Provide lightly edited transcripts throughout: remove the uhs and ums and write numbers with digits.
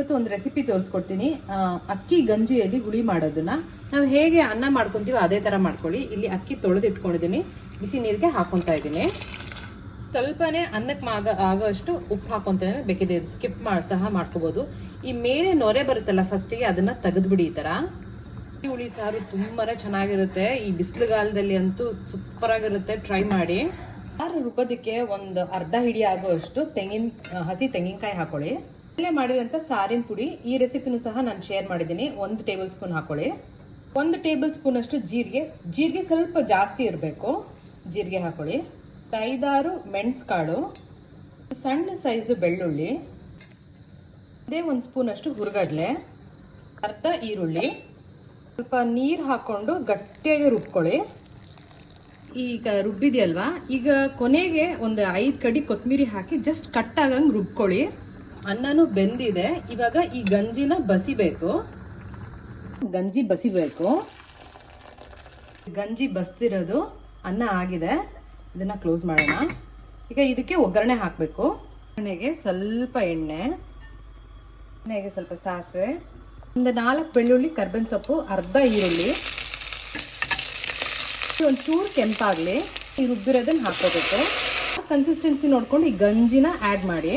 ಇವತ್ತು ಒಂದು ರೆಸಿಪಿ ತೋರಿಸ್ಕೊಡ್ತೀನಿ. ಅಕ್ಕಿ ಗಂಜಿಯಲ್ಲಿ ಹುಳಿ ಮಾಡೋದನ್ನ ನಾವು ಹೇಗೆ ಅನ್ನ ಮಾಡ್ಕೊತೀವೋ ಅದೇ ಥರ ಮಾಡ್ಕೊಳ್ಳಿ. ಇಲ್ಲಿ ಅಕ್ಕಿ ತೊಳೆದು ಇಟ್ಕೊಂಡಿದ್ದೀನಿ, ಬಿಸಿ ನೀರಿಗೆ ಹಾಕೊತಾ ಇದ್ದೀನಿ. ಸ್ವಲ್ಪನೇ ಅನ್ನಕ್ಕೆ ಆಗೋಷ್ಟು ಉಪ್ಪು ಹಾಕೊತಾನೆ, ಬೇಕಿದೆ ಸ್ಕಿಪ್ ಸಹ ಮಾಡ್ಕೋಬೋದು. ಈ ಮೇಲೆ ನೊರೆ ಬರುತ್ತಲ್ಲ ಫಸ್ಟಿಗೆ ಅದನ್ನ ತೆಗೆದ್ಬಿಡಿ. ಈ ಥರ ಹುಳಿ ಸಾರು ತುಂಬಾ ಚೆನ್ನಾಗಿರುತ್ತೆ. ಈ ಬಿಸಿಲುಗಾಲದಲ್ಲಿ ಅಂತೂ ಸೂಪರ್ ಆಗಿರುತ್ತೆ, ಟ್ರೈ ಮಾಡಿ. ಸಾರು ರುಬ್ಬೋದಕ್ಕೆ ಒಂದು ಅರ್ಧ ಹಿಡಿ ಆಗೋಷ್ಟು ಹಸಿ ತೆಂಗಿನಕಾಯಿ ಹಾಕೊಳ್ಳಿ. ಇಲ್ಲೇ ಮಾಡಿರೋಂಥ ಸಾರಿನ ಪುಡಿ, ಈ ರೆಸಿಪಿನೂ ಸಹ ನಾನು ಶೇರ್ ಮಾಡಿದ್ದೀನಿ. 1 ಟೇಬಲ್ ಸ್ಪೂನ್ ಹಾಕೊಳ್ಳಿ. 1 ಟೇಬಲ್ ಸ್ಪೂನ್ ಅಷ್ಟು ಜೀರಿಗೆ ಸ್ವಲ್ಪ ಜಾಸ್ತಿ ಇರಬೇಕು, ಜೀರಿಗೆ ಹಾಕೊಳ್ಳಿ. 5-6 ಮೆಣಸು ಕಾಳು, ಸಣ್ಣ ಸೈಜು ಬೆಳ್ಳುಳ್ಳಿ, ಅದೇ 1 ಸ್ಪೂನ್ ಅಷ್ಟು ಹುರ್ಗಡ್ಲೆ, ಅರ್ಧ ಈರುಳ್ಳಿ, ಸ್ವಲ್ಪ ನೀರು ಹಾಕೊಂಡು ಗಟ್ಟಿಯಾಗಿ ರುಬ್ಕೊಳ್ಳಿ. ಈಗ ರುಬ್ಬಿದೆಯಲ್ವಾ, ಈಗ ಕೊನೆಗೆ ಒಂದು 5 ಕಡಿ ಕೊತ್ತಂಬರಿ ಹಾಕಿ ಜಸ್ಟ್ ಕಟ್ ಆಗಂಗೆ ರುಬ್ಕೊಳ್ಳಿ. ಅನ್ನನೂ ಬೆಂದಿದೆ. ಇವಾಗ ಈ ಗಂಜಿನ ಬಸಿಬೇಕು. ಗಂಜಿ ಬಸ್ತಿರೋದು ಅನ್ನ ಆಗಿದೆ. ಇದನ್ನ ಕ್ಲೋಸ್ ಮಾಡೋಣ. ಈಗ ಇದಕ್ಕೆ ಒಗ್ಗರಣೆ ಹಾಕಬೇಕು. ಒಗ್ಗರಣೆಗೆ ಸ್ವಲ್ಪ ಎಣ್ಣೆಗೆ ಸ್ವಲ್ಪ ಸಾಸಿವೆ, ಒಂದು 4 ಬೆಳ್ಳುಳ್ಳಿ, ಕರ್ಬೇವಿನ ಸೊಪ್ಪು, ಅರ್ಧ ಈರುಳ್ಳಿ, ಒಂಚೂರು ಕೆಂಪಾಗಲಿ. ಈ ರುಬ್ಬಿರೋದನ್ನ ಹಾಕೋಬೇಕು. ಕನ್ಸಿಸ್ಟೆನ್ಸಿ ನೋಡ್ಕೊಂಡು ಈ ಗಂಜಿನ ಆ್ಯಡ್ ಮಾಡಿ.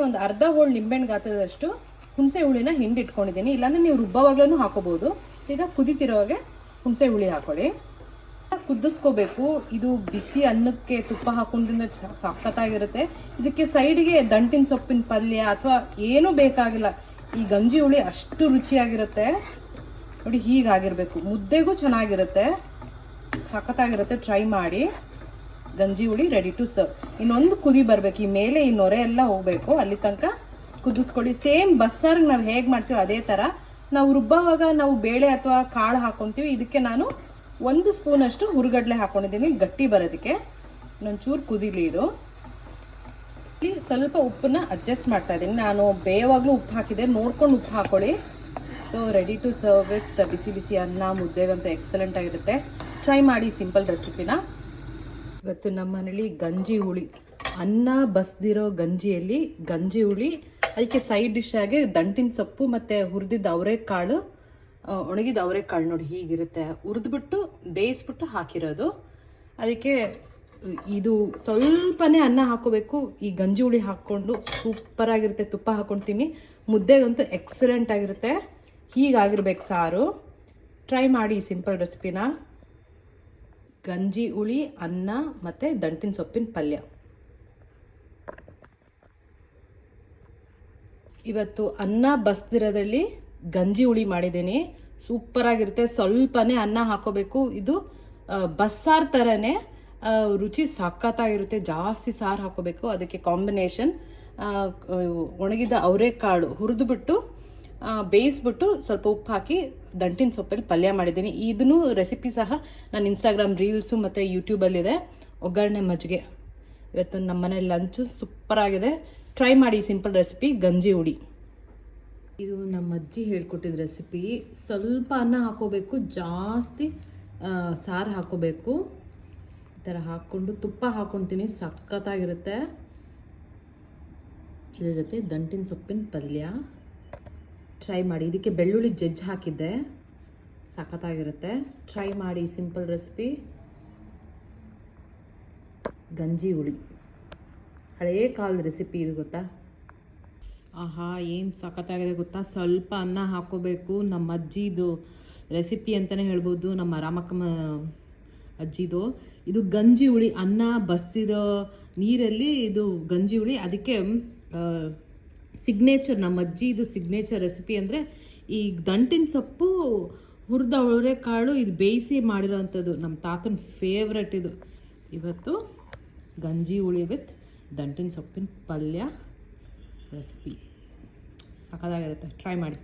ಒಂದು ಅರ್ಧ ಹೋಳು ನಿಂಬೆಹಣ್ಣು ಗಾತ್ರದಷ್ಟು ಹುಣಸೆ ಹುಳಿನ ಹಿಂಡಿಟ್ಕೊಂಡಿದ್ದೀನಿ. ಇಲ್ಲಾಂದ್ರೆ ನೀವು ರುಬ್ಬವಾಗ್ಲೂ ಹಾಕೋಬಹುದು. ಈಗ ಕುದಿತಿರೋವಾಗೆ ಹುಣಸೆ ಹುಳಿ ಹಾಕೊಳ್ಳಿ. ಕುದಿಸ್ಕೋಬೇಕು. ಇದು ಬಿಸಿ ಅನ್ನಕ್ಕೆ ತುಪ್ಪ ಹಾಕೊಂಡ್ರಿಂದ ಸಖತ್ತಾಗಿರುತ್ತೆ. ಇದಕ್ಕೆ ಸೈಡ್ಗೆ ದಂಟಿನ ಸೊಪ್ಪಿನ ಪಲ್ಯ ಅಥವಾ ಏನೂ ಬೇಕಾಗಿಲ್ಲ. ಈ ಗಂಜಿ ಹುಳಿ ಅಷ್ಟು ರುಚಿಯಾಗಿರುತ್ತೆ ನೋಡಿ. ಹೀಗಾಗಿರ್ಬೇಕು. ಮುದ್ದೆಗೂ ಚೆನ್ನಾಗಿರುತ್ತೆ, ಸಖತ್ತಾಗಿರುತ್ತೆ. ಟ್ರೈ ಮಾಡಿ. ಗಂಜಿ ಹುಳಿ ರೆಡಿ ಟು ಸರ್ವ್. ಇನ್ನೊಂದು ಕುದಿ ಬರಬೇಕು. ಈ ಮೇಲೆ ಈ ನೊರೆ ಎಲ್ಲ ಹೋಗ್ಬೇಕು, ಅಲ್ಲಿ ತನಕ ಕುದಿಸ್ಕೊಳ್ಳಿ. ಸೇಮ್ ಬಸ್ಸಾರ್ಗೆ ನಾವು ಹೇಗೆ ಮಾಡ್ತೀವಿ ಅದೇ ಥರ. ನಾವು ರುಬ್ಬವಾಗ ನಾವು ಬೇಳೆ ಅಥವಾ ಕಾಳು ಹಾಕೊತೀವಿ. ಇದಕ್ಕೆ ನಾನು 1 ಸ್ಪೂನ್ ಅಷ್ಟು ಹುರುಗಡ್ಲೆ ಹಾಕೊಂಡಿದ್ದೀನಿ, ಗಟ್ಟಿ ಬರೋದಕ್ಕೆ. ಇನ್ನೊಂಚೂರು ಕುದಿಲಿ ಇದು. ಇಲ್ಲಿ ಸ್ವಲ್ಪ ಉಪ್ಪನ್ನ ಅಡ್ಜಸ್ಟ್ ಮಾಡ್ತಾ ಇದ್ದೀನಿ. ನಾನು ಬೇವಾಗಲೂ ಉಪ್ಪು ಹಾಕಿದೆ, ನೋಡ್ಕೊಂಡು ಉಪ್ಪು ಹಾಕೊಳ್ಳಿ. So ready to serve with ಬಿಸಿ ಬಿಸಿ ಅನ್ನ, ಮುದ್ದೆಗಂತೂ ಎಕ್ಸಲೆಂಟ್ ಆಗಿರುತ್ತೆ. ಟ್ರೈ ಮಾಡಿ ಸಿಂಪಲ್ ರೆಸಿಪಿನ. ಇವತ್ತು ನಮ್ಮ ಮನೇಲಿ ಗಂಜಿ ಹುಳಿ, ಅನ್ನ ಬಸ್ದಿರೋ ಗಂಜಿಯಲ್ಲಿ ಗಂಜಿ ಹುಳಿ, ಅದಕ್ಕೆ ಸೈಡ್ ಡಿಶ್ ಆಗಿ ದಂಟಿನ ಸೊಪ್ಪು ಮತ್ತು ಹುರಿದಿದ್ದ ಅವರೆಕಾಳು, ಒಣಗಿದ ಅವರೆಕಾಳು ನೋಡಿ ಹೀಗಿರುತ್ತೆ. ಹುರಿದ್ಬಿಟ್ಟು ಬೇಯಿಸ್ಬಿಟ್ಟು ಹಾಕಿರೋದು. ಅದಕ್ಕೆ ಇದು ಸ್ವಲ್ಪನೇ ಅನ್ನ ಹಾಕೋಬೇಕು. ಈ ಗಂಜಿ ಹುಳಿ ಹಾಕ್ಕೊಂಡು ಸೂಪರಾಗಿರುತ್ತೆ. ತುಪ್ಪ ಹಾಕ್ಕೊಳ್ತೀನಿ. ಮುದ್ದೆಗಂತೂ ಎಕ್ಸಲೆಂಟ್ ಆಗಿರುತ್ತೆ. ಹೀಗಾಗಿರ್ಬೇಕು ಸಾರು. ಟ್ರೈ ಮಾಡಿ ಈ ಸಿಂಪಲ್ ರೆಸಿಪಿನ. ಗಂಜಿ ಹುಳಿ, ಅನ್ನ ಮತ್ತು ದಂಟಿನ ಸೊಪ್ಪಿನ ಪಲ್ಯ. ಇವತ್ತು ಅನ್ನ ಬಸ್ದಿರೋದ್ರಲ್ಲಿ ಗಂಜಿ ಹುಳಿ ಮಾಡಿದ್ದೀನಿ. ಸೂಪರಾಗಿರುತ್ತೆ. ಸ್ವಲ್ಪನೇ ಅನ್ನ ಹಾಕೋಬೇಕು. ಇದು ಬಸ್ಸಾರು ಥರನೇ ರುಚಿ ಸಖತ್ತಾಗಿರುತ್ತೆ. ಜಾಸ್ತಿ ಸಾರು ಹಾಕೋಬೇಕು. ಅದಕ್ಕೆ ಕಾಂಬಿನೇಷನ್ ಒಣಗಿದ ಅವರೆಕಾಳು ಹುರಿದ್ಬಿಟ್ಟು ಬೇಯಿಸ್ಬಿಟ್ಟು ಸ್ವಲ್ಪ ಉಪ್ಪು ಹಾಕಿ ದಂಟಿನ ಸೊಪ್ಪಲ್ಲಿ ಪಲ್ಯ ಮಾಡಿದ್ದೀನಿ. ಇದನ್ನು ರೆಸಿಪಿ ಸಹ ನಾನು ಇನ್ಸ್ಟಾಗ್ರಾಮ್ ರೀಲ್ಸು ಮತ್ತು ಯೂಟ್ಯೂಬಲ್ಲಿದೆ. ಒಗ್ಗರಣೆ ಮಜ್ಜಿಗೆ. ಇವತ್ತು ನಮ್ಮ ಮನೇಲಿ ಲಂಚು ಸೂಪರಾಗಿದೆ. ಟ್ರೈ ಮಾಡಿ ಸಿಂಪಲ್ ರೆಸಿಪಿ ಗಂಜಿ ಹುಳಿ. ಇದು ನಮ್ಮ ಅಜ್ಜಿ ಹೇಳ್ಕೊಟ್ಟಿದ್ದ ರೆಸಿಪಿ. ಸ್ವಲ್ಪ ಅನ್ನ ಹಾಕೋಬೇಕು, ಜಾಸ್ತಿ ಸಾರು ಹಾಕೋಬೇಕು. ಈ ಥರ ಹಾಕ್ಕೊಂಡು ತುಪ್ಪ ಹಾಕ್ಕೊತೀನಿ, ಸಖತ್ತಾಗಿರುತ್ತೆ. ಇದ್ರ ಜೊತೆ ದಂಟಿನ ಸೊಪ್ಪಿನ ಪಲ್ಯ. ಟ್ರೈ ಮಾಡಿ. ಇದಕ್ಕೆ ಬೆಳ್ಳುಳ್ಳಿ ಜಜ್ಜಿ ಹಾಕಿದ್ದೆ, ಸಖತ್ತಾಗಿರುತ್ತೆ. ಟ್ರೈ ಮಾಡಿ ಸಿಂಪಲ್ ರೆಸಿಪಿ ಗಂಜಿ ಹುಳಿ. ಹಳೆಯ ಕಾಲದ ರೆಸಿಪಿ ಇದು, ಗೊತ್ತಾ? ಆಹಾ, ಏನು ಸಖತ್ತಾಗಿದೆ ಗೊತ್ತಾ. ಸ್ವಲ್ಪ ಅನ್ನ ಹಾಕೋಬೇಕು. ನಮ್ಮ ಅಜ್ಜಿದು ರೆಸಿಪಿ ಅಂತಲೇ ಹೇಳ್ಬೋದು, ನಮ್ಮ ರಾಮಕ್ಕಮ್ಮ ಅಜ್ಜಿದು. ಇದು ಗಂಜಿ ಹುಳಿ, ಅನ್ನ ಬಸ್ತಿರೋ ನೀರಲ್ಲಿ ಇದು ಗಂಜಿ ಹುಳಿ. ಅದಕ್ಕೆ ಸಿಗ್ನೇಚರ್, ನಮ್ಮ ಅಜ್ಜಿದು ಸಿಗ್ನೇಚರ್ ರೆಸಿಪಿ ಅಂದರೆ ಈ ದಂಟಿನ ಸೊಪ್ಪು, ಹುರಿದ ಅವರೆಕಾಳು, ಇದು ಬೇಯಿಸಿ ಮಾಡಿರೋವಂಥದ್ದು. ನಮ್ಮ ತಾತನ ಫೇವ್ರೆಟ್ ಇದು. ಇವತ್ತು ಗಂಜಿ ಹುಳಿ ವಿತ್ ದಂಟಿನ ಸೊಪ್ಪಿನ ಪಲ್ಯ ರೆಸಿಪಿ ಸಖತ್ತಾಗಿರುತ್ತೆ. ಟ್ರೈ ಮಾಡಿ.